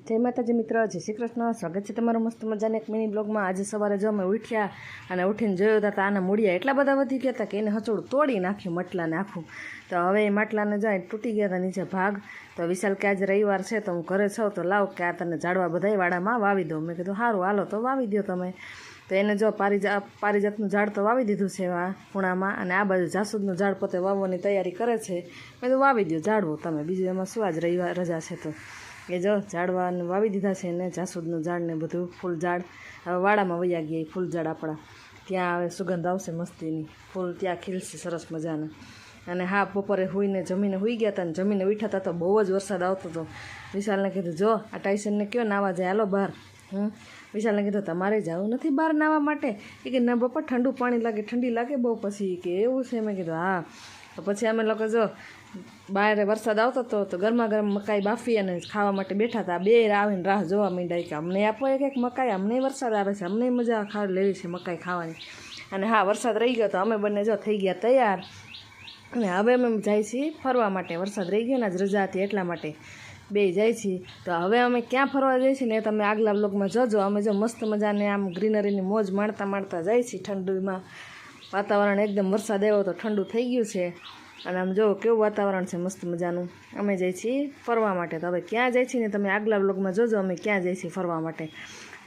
જય માતાજી મિત્ર, જય શ્રી કૃષ્ણ. સ્વાગત છે તમારું મસ્ત મજાના એક મિની બ્લોગમાં. આજે સવારે જો અમે ઉઠ્યા અને ઉઠીને જોયું હતા તો આના મૂળિયા એટલા બધા વધી ગયા હતા કે એને હચોડું તોડી નાખ્યું માટલાને આખું. તો હવે એ માટલાને જાય તૂટી ગયા હતા નીચે ભાગ. તો વિશાલ કે આજે રવિવાર છે તો હું ઘરે છું તો લાવ કે આ તને ઝાડવા બધાય વાડામાં વાવી દઉં. મેં કીધું સારું હાલો તો વાવી દો તમે. તો એને જો પારિજાતનું ઝાડ તો વાવી દીધું છે આ ખૂણામાં, અને આ બાજુ જાસૂદનું ઝાડ પોતે વાવવાની તૈયારી કરે છે. મેં તો વાવી દો ઝાડવું તમે, બીજું એમાં શું આજ રવિવાર રજા છે તો એ જો ઝાડવાને વાવી દીધા છે ને જાસૂદનું ઝાડ ને બધું ફૂલ ઝાડ. હવે વાડામાં વયા ગયા એ ફૂલ ઝાડ આપણા, ત્યાં હવે સુગંધ આવશે મસ્તીની, ફૂલ ત્યાં ખીલશે સરસ મજાના. અને હા, બપોરે હુઈને જમીને હુઈ ગયા હતા ને જમીને ઉઠ્યા હતા તો બહુ જ વરસાદ આવતો હતો. વિશાલને કીધું જો આ ટાઈસનને કયો નાવા જાય હાલો બહાર. વિશાલને કીધું તમારે જવું નથી બહાર નાવા માટે? એ કે ના પપ્પા ઠંડુ પાણી લાગે, ઠંડી લાગે બહુ. પછી કે એવું છે? મેં કીધું હા. તો પછી અમે લોકો જો બહાર વરસાદ આવતો હતો તો ગરમા ગરમ મકાઈ બાફી અને ખાવા માટે બેઠા હતા. બે આવીને રાહ જોવા માંડ્યા કે અમને આપો એક મકાઈ, અમને વરસાદ આવે છે, અમને મજા લેવી છે મકાઈ ખાવાની. અને હા, વરસાદ રહી ગયો તો અમે બંને જો થઈ ગયા તૈયાર અને હવે અમે જાય છીએ ફરવા માટે. વરસાદ રહી ગયો ને આજ રજા હતી એટલા માટે બે જાય છીએ. તો હવે અમે ક્યાં ફરવા જઈએ છીએ ને તમે આગલા બ્લોગમાં જોજો. અમે જો મસ્ત મજાને આમ ગ્રીનરીની મોજ માણતા જાય છીએ. ઠંડીમાં વાતાવરણ એકદમ વરસાદ આવ્યો તો ઠંડુ થઈ ગયું છે અને આમ જો કેવું વાતાવરણ છે મસ્ત મજાનું. અમે જઈએ છીએ ફરવા માટે. તો હવે ક્યાં જાય છીએ ને તમે આગલા બ્લોગમાં જોજો અમે ક્યાં જઈએ છીએ ફરવા માટે.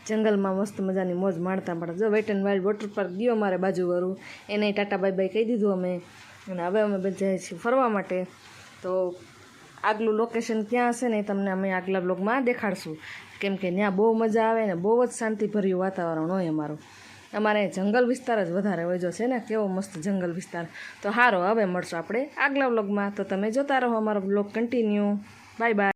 જંગલમાં મસ્ત મજાની મોજ માણતા જો wet and wild water park ગયો મારે બાજુવાળું, એને ટાટા બાય બાય કહી દીધું અમે. અને હવે અમે જઈએ છીએ ફરવા માટે. તો આગલું લોકેશન ક્યાં હશે ને તમને અમે આગલા બ્લોગમાં દેખાડશું, કેમ કે ત્યાં બહુ મજા આવે ને બહુ જ શાંતિભર્યું વાતાવરણ હોય અમારું. અમારે જંગલ વિસ્તાર જ વધારે હોય જો છે ને, કેવો મસ્ત જંગલ વિસ્તાર. તો સારો, હવે મળશું આપણે આગલા બ્લોગમાં. તો તમે જોતા રહો અમારો બ્લોગ કન્ટિન્યુ. Bye bye.